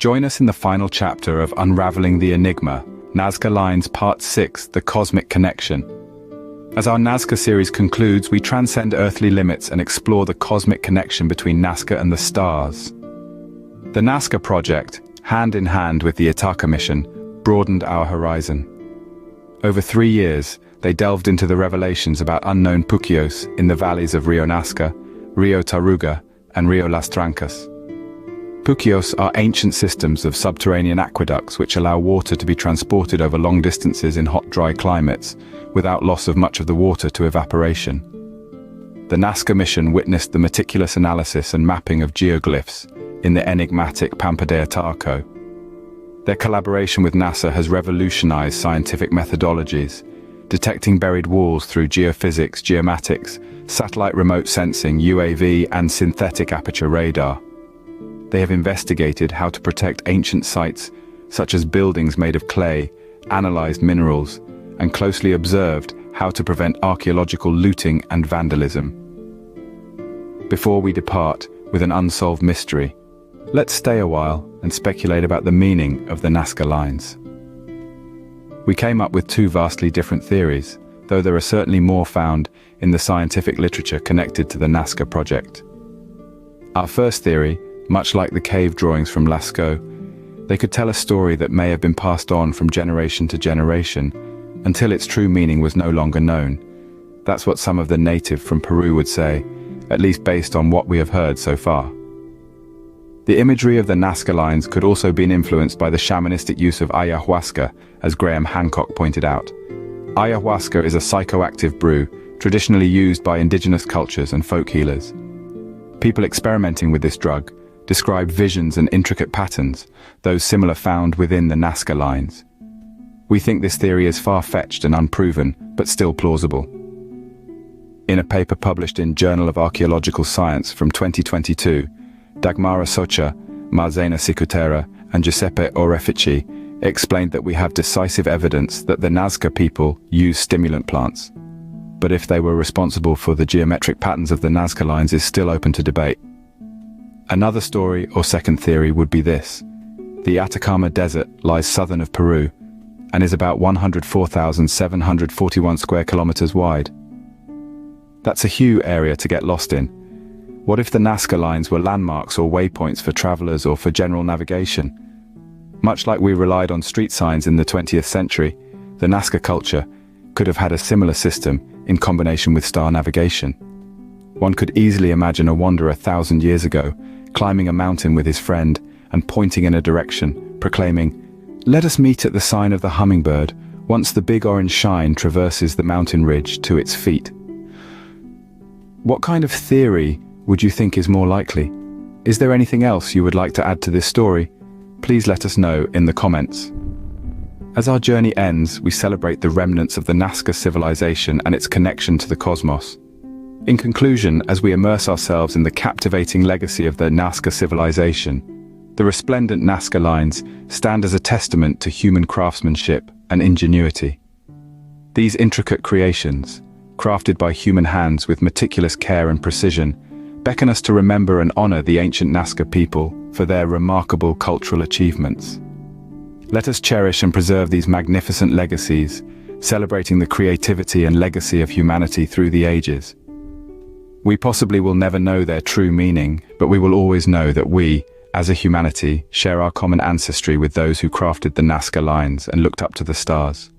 Join us in the final chapter of Unraveling the Enigma, Nazca Lines Part 6, The Cosmic Connection. As our Nazca series concludes, we transcend earthly limits and explore the cosmic connection between Nazca and the stars. The Nasca Project, hand in hand with the ITACA Mission, broadened our horizon. Over 3 years, they delved into the revelations about unknown puquios in the valleys of Rio Nasca, Rio Taruga, and Rio Las Trancas. Puquios are ancient systems of subterranean aqueducts which allow water to be transported over long distances in hot, dry climates, without loss of much of the water to evaporation. The Nasca Mission witnessed the meticulous analysis and mapping of geoglyphs in the enigmatic Pampa de Arco. Their collaboration with NASA has revolutionized scientific methodologies, detecting buried walls through geophysics, geomatics, satellite remote sensing, UAV, and synthetic aperture radar. They have investigated how to protect ancient sites, such as buildings made of clay, analyzed minerals, and closely observed how to prevent archaeological looting and vandalism. Before we depart with an unsolved mystery, let's stay a while and speculate about the meaning of the Nazca lines. We came up with 2 vastly different theories, though there are certainly more found in the scientific literature connected to the Nasca Project. Our first theory, much like the cave drawings from Lascaux, they could tell a story that may have been passed on from generation to generation until its true meaning was no longer known. That's what some of the native from Peru would say, at least based on what we have heard so far. The imagery of the Nazca lines could also be influenced by the shamanistic use of ayahuasca, as Graham Hancock pointed out. Ayahuasca is a psychoactive brew traditionally used by indigenous cultures and folk healers. People experimenting with this drug described visions and intricate patterns, those similar found within the Nazca lines. We think this theory is far-fetched and unproven, but still plausible. In a paper published in Journal of Archaeological Science from 2022, Dagmara Socha, Marzena Sicutera, and Giuseppe Orefici explained that we have decisive evidence that the Nazca people use stimulant plants. But if they were responsible for the geometric patterns of the Nazca lines is still open to debate. Another story or second theory would be this. The Atacama Desert lies southern of Peru and is about 104,741 square kilometers wide. That's a huge area to get lost in. What if the Nazca lines were landmarks or waypoints for travelers or for general navigation? Much like we relied on street signs in the 20th century, the Nazca culture could have had a similar system in combination with star navigation. One could easily imagine a wanderer 1,000 years ago, climbing a mountain with his friend and pointing in a direction, proclaiming, "Let us meet at the sign of the hummingbird, once the big orange shine traverses the mountain ridge to its feet." What kind of theory would you think is more likely? Is there anything else you would like to add to this story? Please let us know in the comments. As our journey ends, we celebrate the remnants of the Nazca civilization and its connection to the cosmos. In conclusion, as we immerse ourselves in the captivating legacy of the Nazca civilization, the resplendent Nazca lines stand as a testament to human craftsmanship and ingenuity. These intricate creations, crafted by human hands with meticulous care and precision, beckon us to remember and honor the ancient Nazca people for their remarkable cultural achievements. Let us cherish and preserve these magnificent legacies, celebrating the creativity and legacy of humanity through the ages. We possibly will never know their true meaning, but we will always know that we, as a humanity, share our common ancestry with those who crafted the Nazca lines and looked up to the stars.